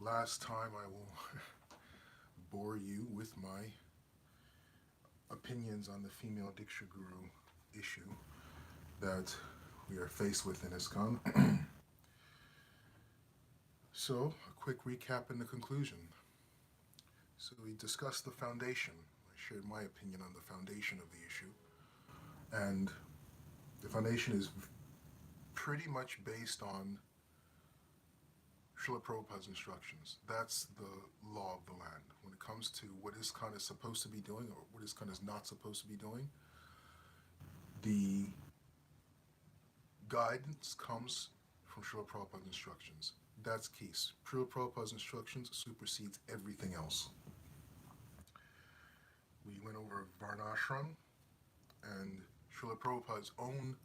last time I will bore you with my opinions on the female Diksha Guru issue that we are faced with in ISKCON. So, a quick recap and the conclusion. So, we discussed the foundation. I shared my opinion on the foundation of the issue. And the foundation is pretty much based on Srila Prabhupada's instructions. That's the law of the land. When it comes to what ISKCON is supposed to be doing or what ISKCON is not supposed to be doing, the guidance comes from Srila Prabhupada's instructions. That's key. Srila Prabhupada's instructions supersedes everything else. We went over Varnashram and Srila Prabhupada's own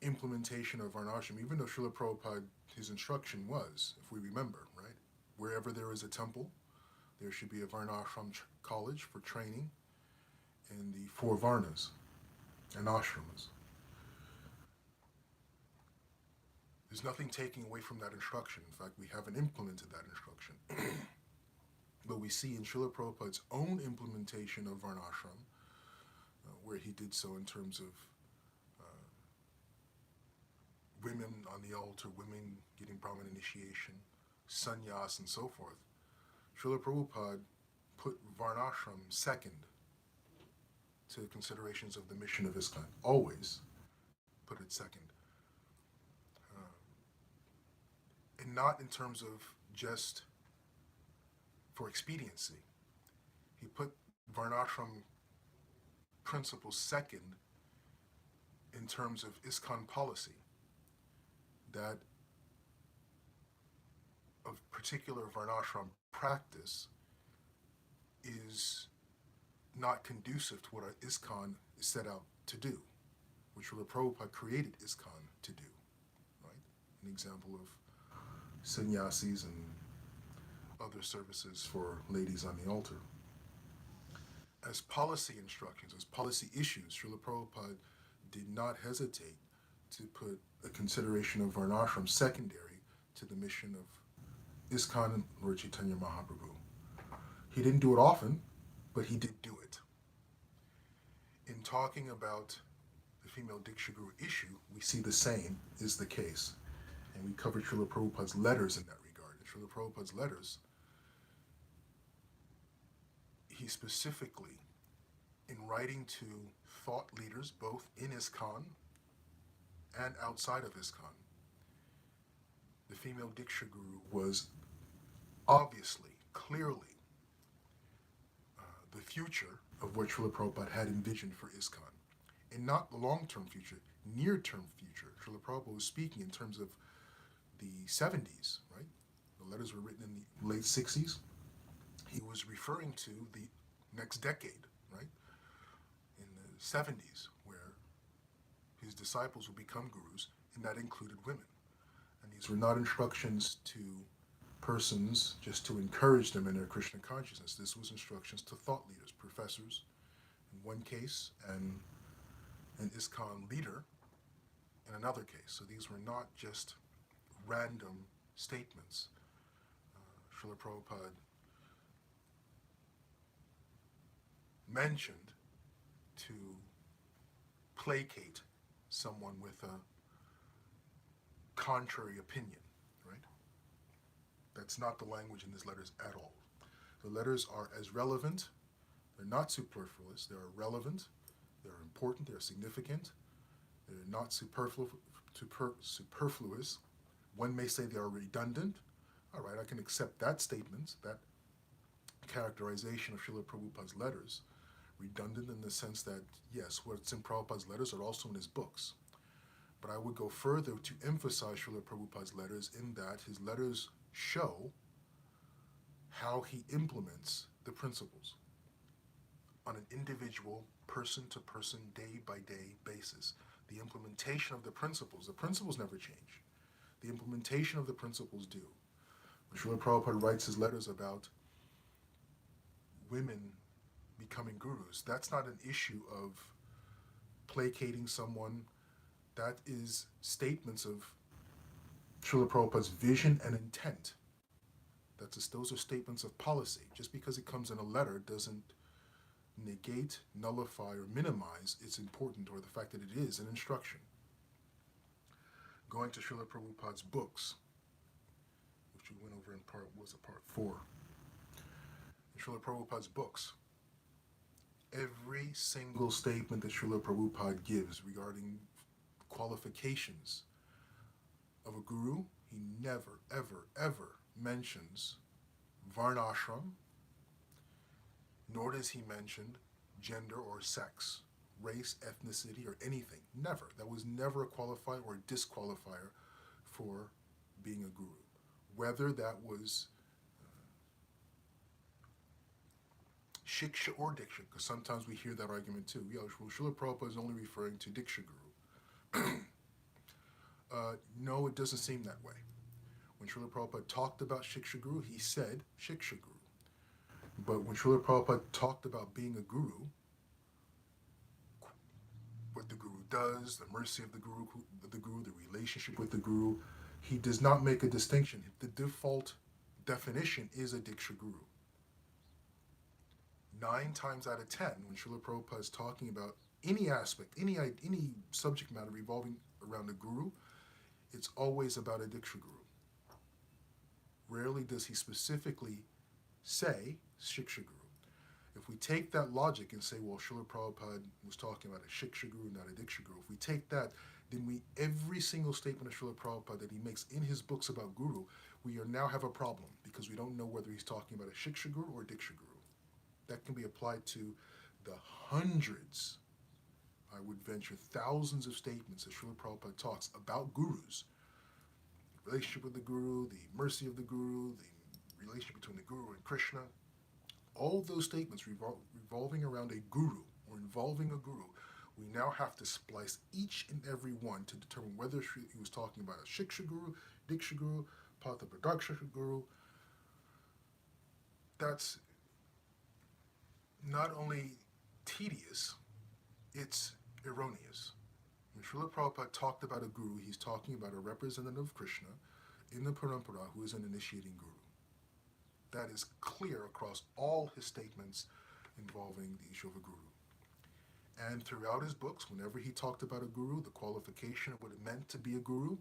implementation of Varnashram, even though Srila Prabhupada, his instruction was, if we remember, right, wherever there is a temple, there should be a Varnashram college for training in the four Varnas and ashramas. There's nothing taking away from that instruction. In fact, we haven't implemented that instruction. But we see in Srila Prabhupada's own implementation of Varnashram, where he did so in terms of women on the altar, women getting Brahmin initiation, sannyas, and so forth. Srila Prabhupada put Varnashram second to the considerations of the mission of ISKCON. Always put it second. And not in terms of just for expediency. He put Varnashram principles second in terms of ISKCON policy, that of particular Varnashram practice is not conducive to what our ISKCON is set out to do, which Srila Prabhupada created ISKCON to do, right? An example of sannyasis and other services for ladies on the altar. As policy instructions, as policy issues, Srila Prabhupada did not hesitate to put a consideration of Varnashram secondary to the mission of ISKCON and Lord Chaitanya Mahaprabhu. He didn't do it often, but he did do it. In talking about the female Diksha Guru issue, we see the same is the case. And we covered Srila Prabhupada's letters in that regard. In Srila Prabhupada's letters, he specifically, in writing to thought leaders, both in ISKCON and outside of ISKCON, the female Diksha Guru was obviously, clearly, the future of what Srila Prabhupada had envisioned for ISKCON. And not the long-term future, near-term future. Srila Prabhupada was speaking in terms of the 70s, right? The letters were written in the late 60s. He was referring to the next decade, right? In the 70s, where his disciples would become gurus, and that included women. And these were not instructions to persons just to encourage them in their Krishna consciousness. This was instructions to thought leaders, professors, in one case, and an ISKCON leader in another case. So these were not just random statements. Srila Prabhupada mentioned to placate someone with a contrary opinion, right? That's not the language in these letters at all. The letters are as relevant, they're not superfluous, they're relevant, they're important, they're significant, they're not superfluous. One may say they are redundant. All right, I can accept that statement, that characterization of Srila Prabhupada's letters. Redundant in the sense that, yes, what's in Prabhupada's letters are also in his books. But I would go further to emphasize Srila Prabhupada's letters in that his letters show how he implements the principles on an individual, person-to-person, day-by-day basis. The implementation of the principles never change. The implementation of the principles do. When Srila Prabhupada writes his letters about women becoming gurus, that's not an issue of placating someone. That is statements of Srila Prabhupada's vision and intent those are statements of policy. Just because it comes in a letter doesn't negate, nullify, or minimize its importance or the fact that it is an instruction. Going to Srila Prabhupada's books, which we went over in part 4. In Srila Prabhupada's books, every single statement that Srila Prabhupada gives regarding qualifications of a guru, he never, ever, ever mentions varnashram, nor does he mention gender or sex, race, ethnicity, or anything. Never. That was never a qualifier or a disqualifier for being a guru. Whether that was shiksha or diksha, because sometimes we hear that argument too. Yeah, well, Srila Prabhupada is only referring to diksha guru. No, it doesn't seem that way. When Srila Prabhupada talked about shiksha guru, he said shiksha guru. But when Srila Prabhupada talked about being a guru, what the guru does, the mercy of the guru, the relationship with the guru, he does not make a distinction. The default definition is a diksha guru. 9 times out of 10, when Srila Prabhupada is talking about any aspect, any subject matter revolving around a guru, it's always about a diksha guru. Rarely does he specifically say shiksha guru. If we take that logic and say, well, Srila Prabhupada was talking about a shiksha guru, not a diksha guru, if we take that, then every single statement of Srila Prabhupada that he makes in his books about guru, we now have a problem because we don't know whether he's talking about a shiksha guru or a diksha guru. That can be applied to the hundreds, I would venture thousands of statements that Srila Prabhupada talks about gurus. The relationship with the guru, the mercy of the guru, the relationship between the guru and Krishna. All those statements revolving around a guru or involving a guru, we now have to splice each and every one to determine whether he was talking about a shiksha guru, diksha guru, patha pradakshaka guru. That's not only tedious, it's erroneous. When Srila Prabhupada talked about a guru, he's talking about a representative of Krishna in the parampara who is an initiating guru. That is clear across all his statements involving the issue of a guru. And throughout his books, whenever he talked about a guru, the qualification of what it meant to be a guru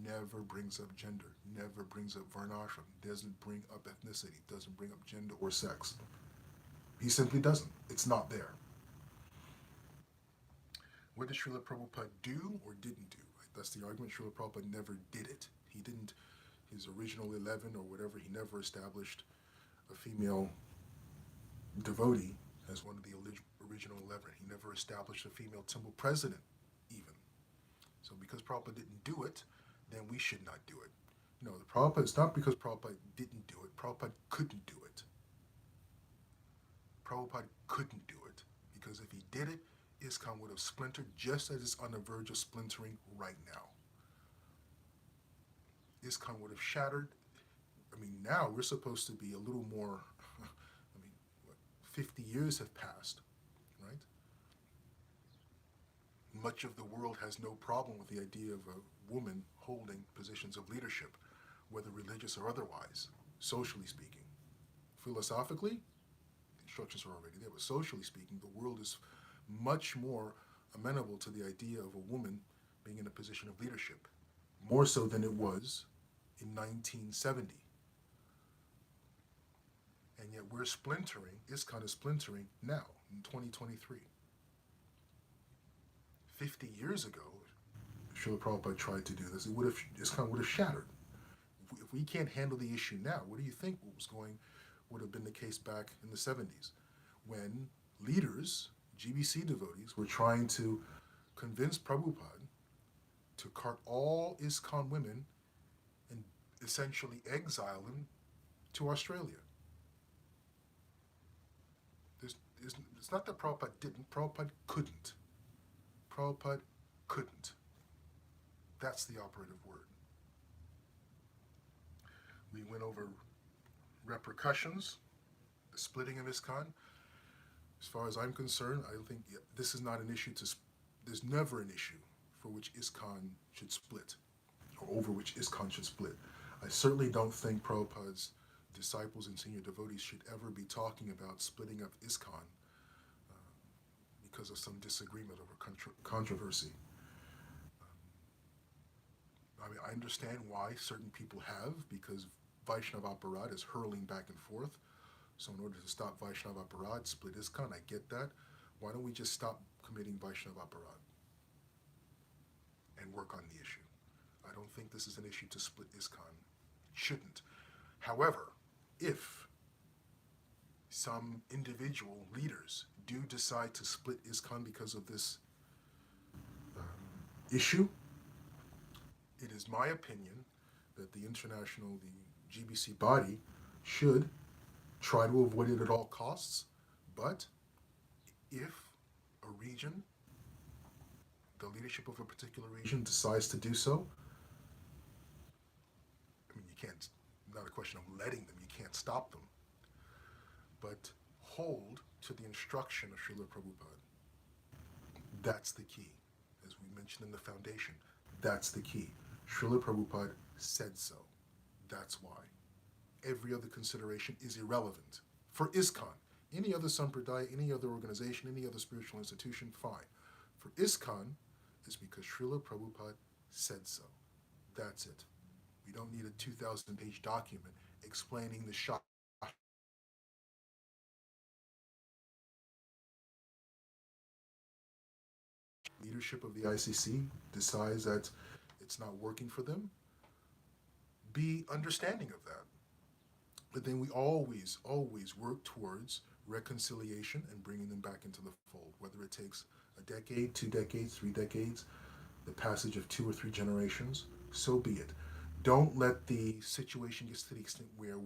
never brings up gender, never brings up varnashram, doesn't bring up ethnicity, doesn't bring up gender or sex. He simply doesn't. It's not there. What did Srila Prabhupada do or didn't do? That's the argument. Srila Prabhupada never did it. He didn't, his original 11 or whatever, he never established a female devotee as one of the original 11. He never established a female temple president, even. So because Prabhupada didn't do it, then we should not do it. No, the Prabhupada, it's not because Prabhupada didn't do it. Prabhupada couldn't do it. Prabhupada couldn't do it, because if he did it, ISKCON would have splintered just as it's on the verge of splintering right now. ISKCON would have shattered. I mean, now we're supposed to be a little more, 50 years have passed, right? Much of the world has no problem with the idea of a woman holding positions of leadership, whether religious or otherwise, socially speaking. Philosophically, instructions are already there, but socially speaking, the world is much more amenable to the idea of a woman being in a position of leadership, more so than it was in 1970. And yet we're splintering, ISKCON is splintering now, in 2023. 50 years ago, Srila Prabhupada tried to do this, ISKCON would have shattered. If we can't handle the issue now, what do you think would have been the case back in the 70s, when leaders, GBC devotees, were trying to convince Prabhupada to cart all ISKCON women and essentially exile them to Australia. It's not that Prabhupada didn't, Prabhupada couldn't. Prabhupada couldn't. That's the operative word. We went over repercussions, the splitting of ISKCON. As far as I'm concerned, I think this is not an issue there's never an issue for which ISKCON should split, or over which ISKCON should split. I certainly don't think Prabhupada's disciples and senior devotees should ever be talking about splitting up ISKCON because of some disagreement or controversy. I mean, I understand why certain people have, because Vaishnav Aparad is hurling back and forth. So in order to stop Vaishnav Aparad, split ISKCON, I get that. Why don't we just stop committing Vaishnav Aparad and work on the issue? I don't think this is an issue to split ISKCON. It shouldn't. However, if some individual leaders do decide to split ISKCON because of this issue, it is my opinion that the GBC body should try to avoid it at all costs. But if a region, the leadership of a particular region decides to do so, I mean, you can't, not a question of letting them, you can't stop them, but hold to the instruction of Srila Prabhupada. That's the key. As we mentioned in the foundation, that's the key. Srila Prabhupada said so. That's why. Every other consideration is irrelevant. For ISKCON, any other sampradaya, any other organization, any other spiritual institution, fine. For ISKCON, it's because Srila Prabhupada said so. That's it. We don't need a 2,000-page document explaining the shot. Leadership of the ICC decides that it's not working for them. Be understanding of that. But then we always work towards reconciliation and bringing them back into the fold, whether it takes a decade, 2 decades, 3 decades, the passage of 2 or 3 generations, so be it. Don't let the situation get to the extent where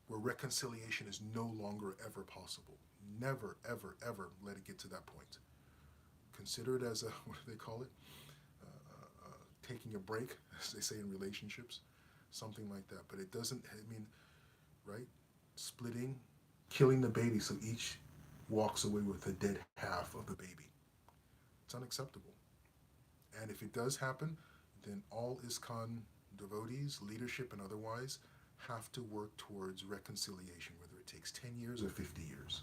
where reconciliation is no longer ever possible. Never, ever, ever let it get to that point. Consider it as a, what do they call it? Taking a break, as they say in relationships, something like that. But it doesn't, I mean, right? Splitting, killing the baby so each walks away with the dead half of the baby. It's unacceptable. And if it does happen, then all ISKCON devotees, leadership and otherwise, have to work towards reconciliation, whether it takes 10 years or 50 years.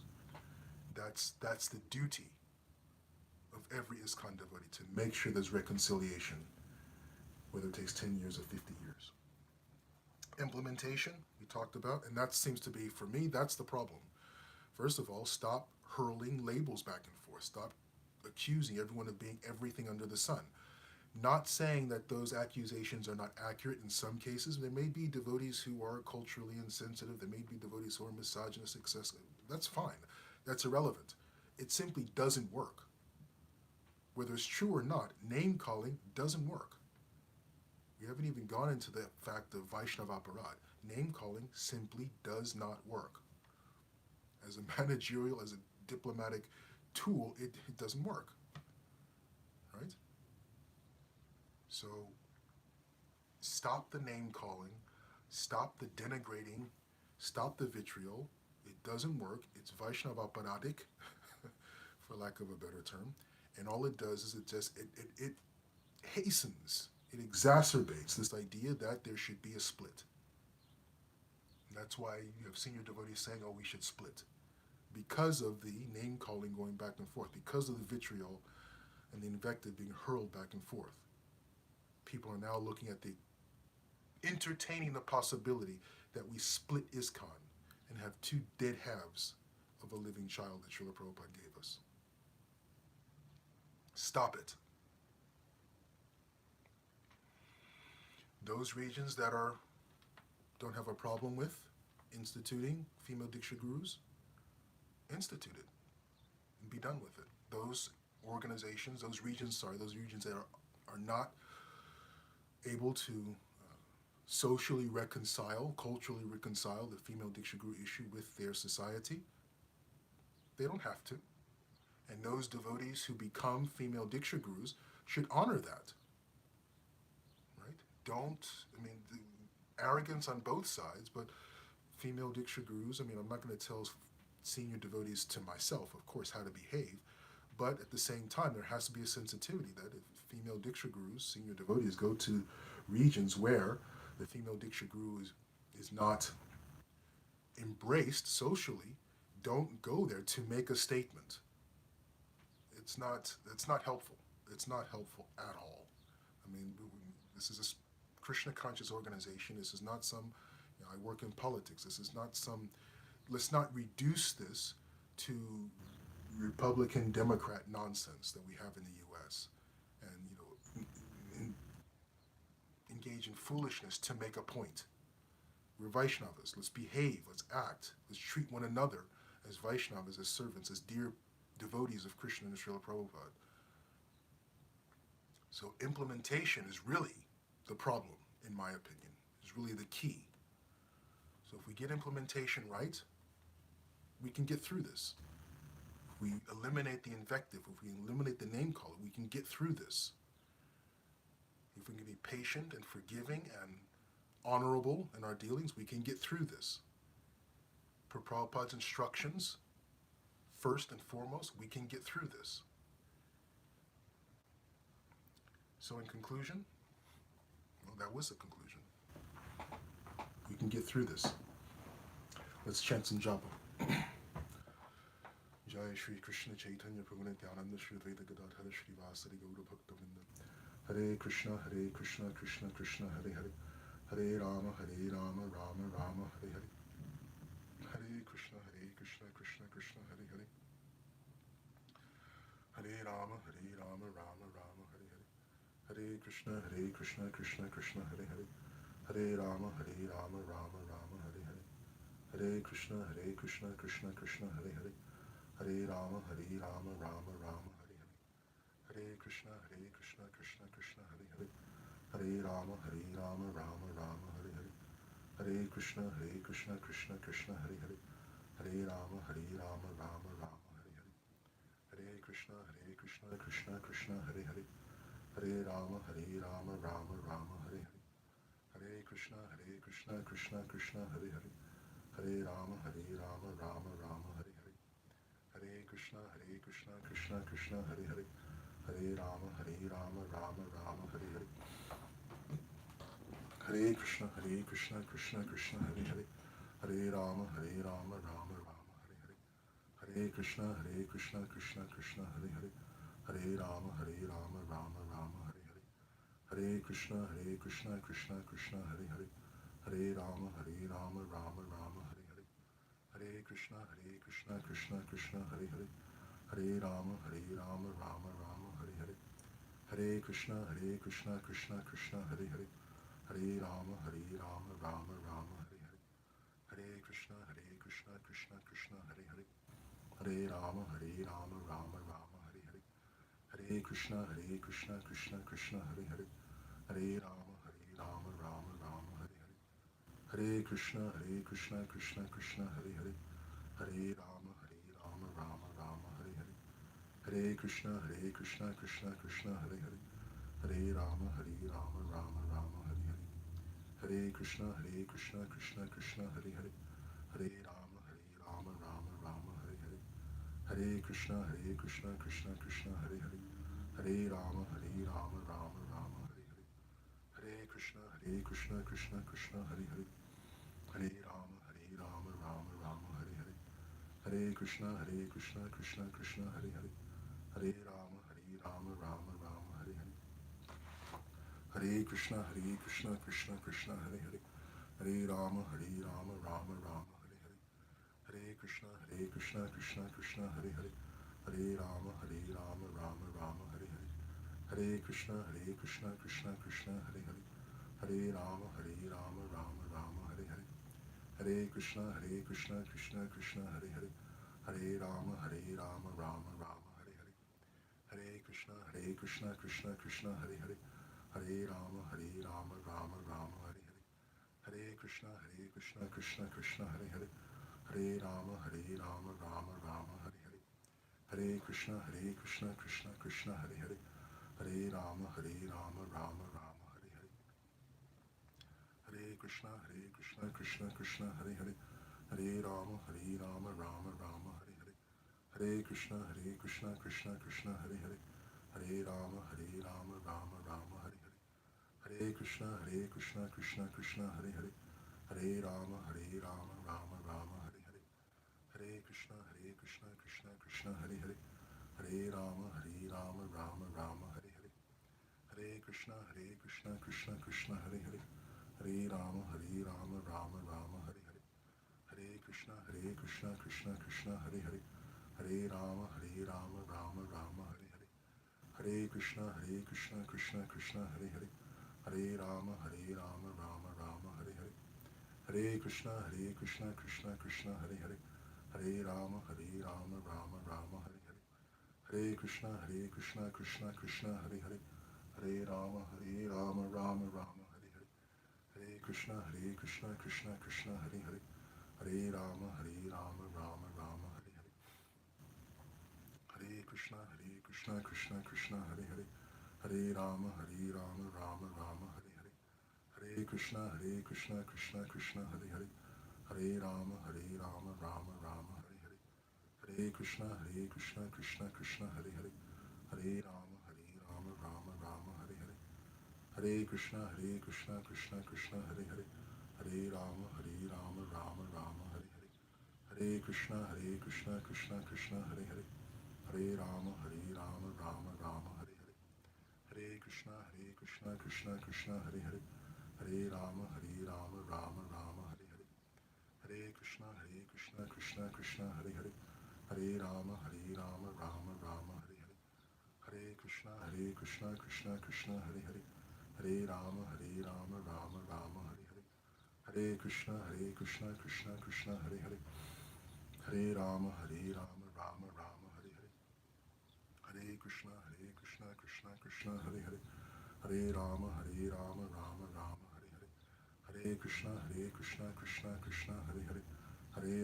That's the duty of every ISKCON devotee, to make sure there's reconciliation, whether it takes 10 years or 50 years. Implementation, we talked about, and that seems to be, for me, that's the problem. First of all, stop hurling labels back and forth. Stop accusing everyone of being everything under the sun. Not saying that those accusations are not accurate in some cases. There may be devotees who are culturally insensitive. There may be devotees who are misogynistic. That's fine. That's irrelevant. It simply doesn't work. Whether it's true or not, name-calling doesn't work. We haven't even gone into the fact of Vaishnav Aparad. Name-calling simply does not work. As a managerial, as a diplomatic tool, it doesn't work. Right? So stop the name-calling, stop the denigrating, stop the vitriol. It doesn't work. It's Vaishnav Aparadic, for lack of a better term. And all it does is it hastens, it exacerbates this idea that there should be a split. And that's why you have senior devotees saying, oh, we should split. Because of the name-calling going back and forth, because of the vitriol and the invective being hurled back and forth. People are now looking at entertaining the possibility that we split ISKCON and have 2 dead halves of a living child that Srila Prabhupada gave us. Stop it. Those regions that don't have a problem with instituting female Diksha gurus, institute it and be done with it. Those regions that are not able to socially reconcile, culturally reconcile the female Diksha guru issue with their society, they don't have to. And those devotees who become female Diksha gurus should honor that. Right? The arrogance on both sides, but female Diksha gurus, I'm not going to tell senior devotees to myself, of course, how to behave, but at the same time, there has to be a sensitivity that if female Diksha gurus, senior devotees, go to regions where the female Diksha guru is not embraced socially, don't go there to make a statement. It's not helpful. It's not helpful at all. I mean, this is a Krishna conscious organization. This is not some, I work in politics. This is not some, let's not reduce this to Republican Democrat nonsense that we have in the U.S. and, engage in foolishness to make a point. We're Vaishnavas. Let's behave. Let's act. Let's treat one another as Vaishnavas, as servants, as dear devotees of Krishna and Srila Prabhupada. So implementation is really the problem, in my opinion. Is really the key. So if we get implementation right, we can get through this. If we eliminate the invective, if we eliminate the name calling, we can get through this. If we can be patient and forgiving and honorable in our dealings, we can get through this. Per Prabhupada's instructions, first and foremost, we can get through this. So in conclusion, well, that was the conclusion. We can get through this. Let's chant some Japa. Jai Shri Krishna Chaitanya Prabhu Nityananda Shri Advaita Gadadhara Shri Vasari Gaura Bhakta Vrinda. Hare Krishna Krishna Krishna Hare Hare. Hare Rama Rama Rama Hare Hare. Hare Krishna Krishna Krishna Hare Hare. Hare Rama Rama Rama Hare Hare. Hare Krishna Krishna Krishna Hare Hare. Hare Rama Rama Rama Hare Hare. Hare Krishna Krishna Krishna Hare Hare. Hare Rama Rama Rama Hare Hare. Hare Krishna Krishna Krishna Hare Hare. Hare Rama Rama Rama Hare Hare. Hare Krishna Krishna Krishna Hare Hare. Hare Rama Rama Rama Hare Hare. Hare Krishna Krishna Krishna Hare Hare. Hare Rama Rama Rama Hare Hare. Hare Krishna Krishna Krishna Hare Hare. Hare Rama Rama Rama Hare Hare. Hare Krishna Krishna Krishna Hare Hare. Hare Rama Rama Rama Hare Hare. Hare Krishna Krishna Krishna Hare Hare. Hare Rama Rama Rama Hare Hare. Hare Krishna Krishna Krishna Hare Hare. Hare Rama Rama Rama Hare Hare. Hare Krishna Krishna Krishna Hare Hare. Hare Rama Rama Rama Hare Hare. Hare Krishna Krishna Krishna Hare Hare. Hare Rama Rama Rama Hare Hare. Hare Krishna Krishna Krishna Hare Hare. Hare Rama Rama Rama Hare Hare. Hare Krishna Krishna Krishna Hare Hare. Hare Rama Rama Rama Hare Hare. Hare Krishna Krishna Krishna Hare Hare. Hare Rama Rama Rama Hare Hare. Hare Krishna Krishna Krishna Hare Hare. Hare Rama Rama Rama Hare Hare. Hare Krishna Krishna Krishna Hare Hare. Hare Rama Rama Rama Hare Hare. Hare Krishna Krishna Krishna Hare Hare. Hare Rama Rama Rama Hare Hare. Hare Krishna Krishna Krishna Hare Hare. Hare Rama Rama Rama Hare Hare. Hare Krishna Krishna Krishna Hare Hare. Hare Rama Rama Rama Hare Hare. Hare Krishna Krishna Krishna Hare Hare. Hare Rama Rama Rama Hare Hare. Hare Krishna Krishna Krishna Hare Hare. Hare Rama Rama Rama Hare Hare. Hare Krishna Krishna Krishna Hare Hare. Hare Rama Rama Rama Hare Hare. Hare Krishna Krishna Krishna Hare Hare. Hare Rama Rama Rama Hare Hare. Hare Krishna Krishna Krishna Hare Hare. Hare Rama Rama Rama Hare Hare. Hare Krishna Krishna Krishna Hare Hare. Hare Rama Rama Rama Hare Hare. Hare Krishna Krishna Krishna Hare Hare. Hare Rama Rama Rama Hare Hare. Hare Krishna Krishna Krishna Hare Hare. Hare Rama Rama Rama Hare Hare. Hare Krishna Krishna Krishna Hare Hare. Hare Rama Rama Rama Hare Hare. Hare Krishna Krishna Krishna Hare Hare. Hare Rama Rama Rama Hare Hare. Hare Hare Krishna, Krishna Krishna, Hare Hare, Hare Rama, Rama Rama, Hare Hare, Hare Krishna, Krishna Krishna, Hare Hare, Hare Rama, Rama Rama, Hare Hare, Hare Krishna, Krishna Krishna, Hare Hare, Hare Rama, Rama Rama, Hare Hare, Hare Krishna, Krishna Krishna, Hare Hare, Hare Rama, Rama Rama, Hare Hare, Hare Krishna, Krishna Krishna, Hare Hare, Hare Rama, Rama Rama, Hare Hare, Hare Krishna, Krishna Krishna, Hare Hare, Hare Rama, Rama Rama, Hare Hare, Hare Krishna, Krishna Krishna, Hare Hare, Hare Rama, Rama Rama, Hare Hare, Hare Krishna, Krishna Krishna, Hare Hare, Hare Rama, Rama Rama, Hare Hare, Hare Krishna, Krishna Krishna, Hare Hare, Hare Rama, Rama Rama, Hare Hare, Hare Krishna, Krishna Krishna, Hare Hare, Hare Rama, Rama Rama, Hare Hare, Hare Krishna, Krishna Krishna, Hare Hare, Hare Rama, Rama Rama, Hare Hare, Hare Krishna, Krishna Krishna, Hare Hare, Hare Rama, Rama Rama, Hare Hare, Hare Krishna, Krishna Krishna, Hare Hare, Hare Rama, Rama Rama, Hare Hare, Hare Krishna, Krishna Krishna, Hare Hare, Hare Rama, Rama Rama, Hare Hare, Hare Krishna, Krishna Krishna, Hare Hare, Hare Rama, Rama Rama, Hare Hare, Hare Krishna, Krishna Krishna, Hare Hare, Hare Rama, Rama Rama, Hare Hare, Hare Krishna, Krishna Krishna, Hare Hare, Hare Rama, Rama Rama, Hare Hare, Hare Krishna, Krishna Krishna, Hare Hare, Hare Rama, Rama Rama, Hare Hare, Hare Krishna, Krishna Krishna, Hare Hare, Hare Rama, Rama Rama, Hare Hare, Hare Krishna, Krishna Krishna, Hare Hare, Hare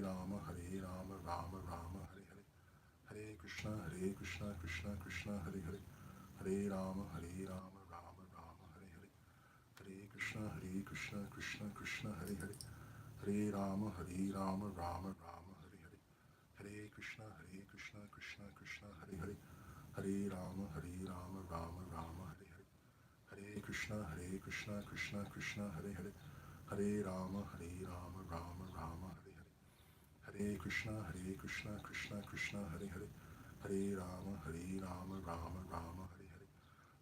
Rama, Rama Rama, Hare Hare, Hare Krishna, Krishna Krishna, Hare Hare, Hare Rama, Rama Rama, Hare Hare, Hare Krishna, Krishna Krishna, Hare Hare, Hare Rama, Rama Rama, Hare Hare, Hare Krishna, Krishna Krishna, Hare Hare, Hare Rama, Rama Rama, Hare Hare, Hare Krishna, Krishna Krishna, Hare Hare, Hare Rama, Rama Rama, Hare Hare, Hare Krishna, Krishna Krishna, Hare Hare, Hare Rama, Rama Rama, Hare Hare,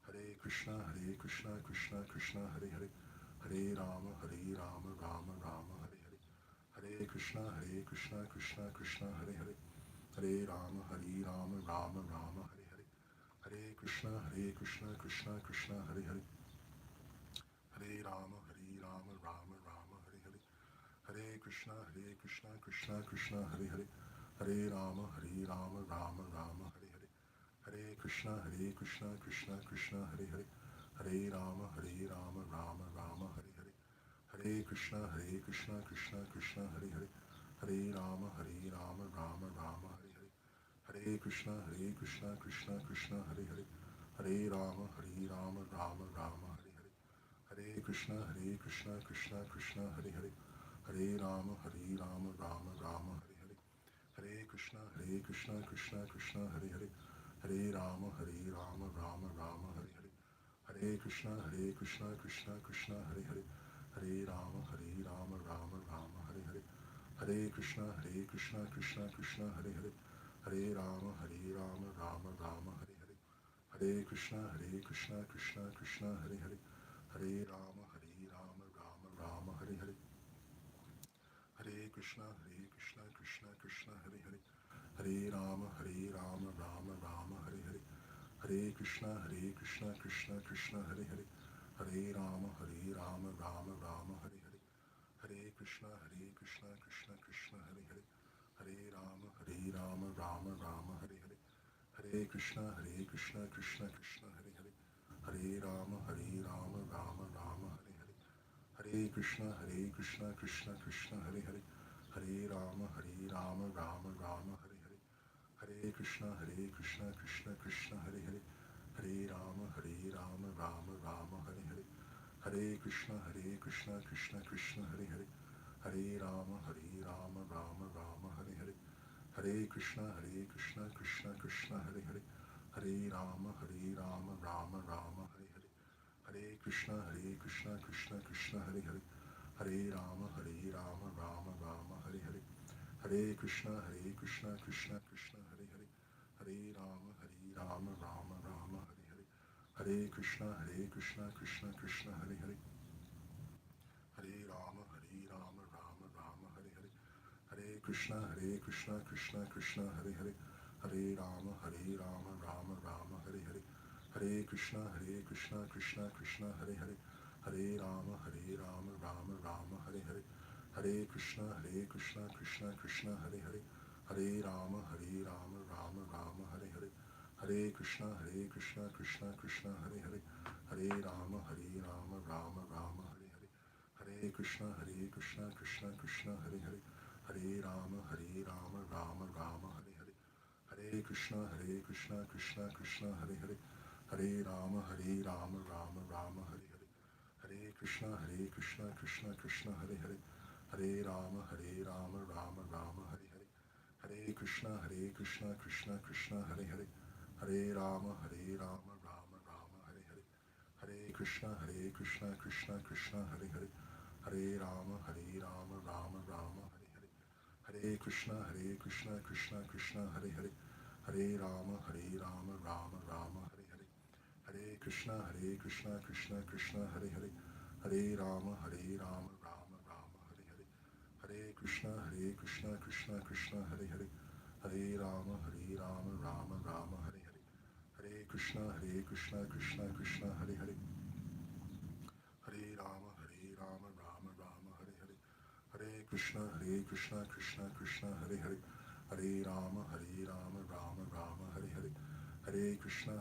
Hare Krishna, Krishna Krishna, Hare Hare, Hare Rama, Rama Rama, Hare Hare, Hare Krishna, Krishna Krishna, Hare Hare, Hare Rama, Rama Rama, Hare Hare, Hare Krishna, Krishna Krishna, Hare Hare, Hare Rama, Rama Rama, Hare Hare, Hare Krishna, Krishna Krishna, Hare Hare, Hare Rama, Rama Rama, Hare Hare, Hare Krishna, Krishna Krishna, Hare Hare, Hare Rama, Rama Rama, Hare Hare, Hare Krishna, Krishna Krishna, Hare Hare, Hare Rama, Rama Rama, Hare Hare, Hare Krishna, Krishna Krishna, Hare Hare, Hare Rama, Rama Rama, Hare Hare, Hare Krishna, Krishna Krishna, Hare Hare, Hare Rama, Rama Rama, Hare Hare, Hare Krishna, Krishna Krishna, Hare Hare, Hare Rama, Rama Rama, Hare Hare, Hare Krishna, Krishna Krishna, Hare Hare, Hare Rama, Rama Rama, Hare Hare, Hare Krishna, Krishna Krishna, Hare Hare, Hare Rama, Rama Rama, Hare Hare, Hare Krishna, Krishna Krishna, Hare Hare, Hare Rama, Rama Rama, Hare Hare, Hare Krishna, Krishna Krishna, Hare Hare, Hare Rama, Rama Rama, Hare Hare, Hare Krishna, Krishna Krishna, Hare Hare, Hare Rama, Rama Rama, Hare Hare, Hare Krishna, Krishna Krishna, Hare Hare, Hare Rama, Rama Rama, Hare Hare, Hare Krishna, Krishna Krishna, Hare Hare, Hare Rama, Rama Rama, Hare Hare, Hare Krishna, Krishna Krishna, Hare Hare, Hare Rama, Rama Rama, Hare Hare, Hare Krishna, Krishna Krishna, Hare Hare, Hare Rama, Rama Rama, Hare Hare, Hare Krishna, Krishna Krishna, Hare Hare, Hare Rama, Rama Rama, Hare Hare, Hare Krishna, Krishna Krishna, Hare Hare, Hare Rama, Rama Rama, Hare Hare, Hare Krishna, Krishna Krishna, Hare Hare, Hare Rama, Rama Rama, Hare Hare, Hare Krishna, Krishna Krishna, Hare Hare, Hare Rama, Rama Rama, Hare Hare, Hare Krishna, Krishna Krishna, Hare Hare, Hare Rama, Rama Rama, Hare Hare, Hare Krishna, Krishna Krishna, Hare Hare, Hare Rama, Rama Rama, Hare Hare, Hare Krishna, Krishna Krishna, Hare Hare, Hare Rama, Rama Rama, Hare Hare, Hare Krishna, Krishna Krishna, Hare Hare, Hare Rama, Rama Rama, Hare Hare, Hare Krishna, Krishna Krishna, Hare Hare, Hare Rama, Rama Rama, Hare Hare, Hare Krishna, Krishna Krishna, Hare Hare, Hare Rama, Rama Rama, Hare Hare, Hare Krishna, Krishna Krishna, Hare Hare, Hare Rama, Rama Rama, Hare Hare, Hare Krishna, Krishna Krishna, Hare Hare, Hare Rama, Rama Rama, Hare Hare, Hare Krishna, Krishna Krishna, Hare Hare, Hare Rama, Rama Rama, Hare Hare, Hare Krishna, Krishna Krishna, Hare Hare, Hare Rama, Rama Rama, Hare Hare, Hare Krishna, Krishna Krishna, Hare Hare, Hare Rama, Rama Rama, Hare Hare, Hare Krishna, Krishna Krishna, Hare Hare, Hare Rama, Rama Rama, Hare Hare, Hare Krishna, Krishna Krishna, Hare Hare, Hare Rama, Rama Rama, Hare Hare, Hare Krishna, Krishna Krishna, Hare Hare, Hare Rama, Rama Rama, Hare Hare, Hare Krishna, Krishna Krishna, Hare Hare, Hare Rama, Rama Rama, Hare Hare, Hare Krishna, Krishna Krishna, Hare Hare, Hare Rama, Rama Rama, Hare Hare, Hare Krishna,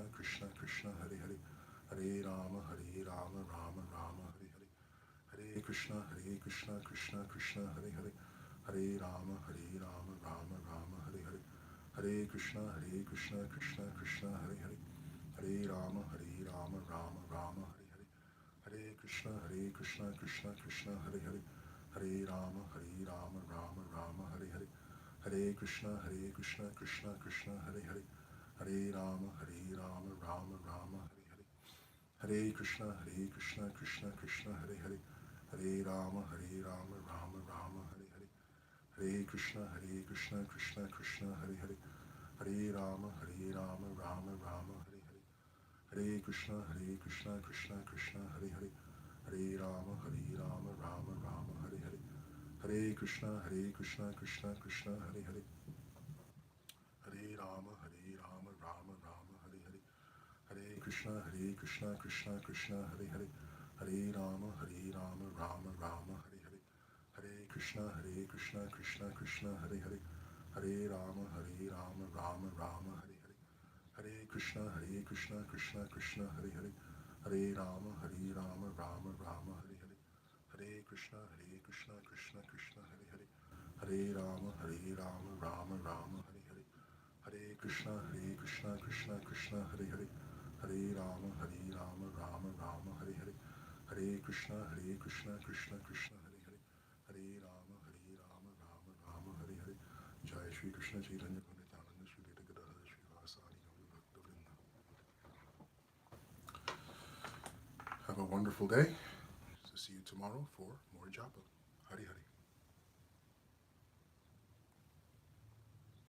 Krishna Krishna, Hare Hare, Hare Rama, Rama Rama, Hare Hare, Hare Krishna, Krishna Krishna, Hare Hare, Hare Rama, Rama Rama, Hare Hare, Hare Krishna, Krishna Krishna, Hare Hare, Hare Rama, Rama Rama, Hare Hare, Hare Krishna, Krishna Krishna, Hare Hare, Hare Rama, Rama Rama, Hare Hare, Hare Krishna, Krishna Krishna, Hare Hare, Hare Rama, Rama Rama, Hare Hare, Hare Krishna, Krishna Krishna, Hare Hare, Hare Rama, Rama Rama, Hare Hare, Hare Krishna, Krishna Krishna, Hare Hare, Hare Rama, Rama Rama, Hare Hare, Hare Krishna, Krishna Krishna, Hare Hare, Hare Rama, Rama Rama, Hare Hare, Hare Krishna, Krishna Krishna, Hare Hare, Hare Rama, Rama Rama, Hare Hare, Hare Krishna, Krishna Krishna, Hare Hare, Hare Rama, Rama Rama, Hare Hare, Hare Krishna, Krishna Krishna, Hare Hare, Hare Rama, Rama Rama, Hare Hare, Hare Krishna, Krishna Krishna, Hare Hare, Hare Rama, Rama Rama, Hare Hare, Hare Krishna, Krishna Krishna, Hare Hare, Hare Rama, Rama Rama, Hare Hare. Jai Shri Krishna Chaitanya Guru Nityananda Shri Advaita Gadadhara Shri Vasari Gauri Bhakta Vrinda. Have a wonderful day. See you tomorrow for more Japa. Hari Hari.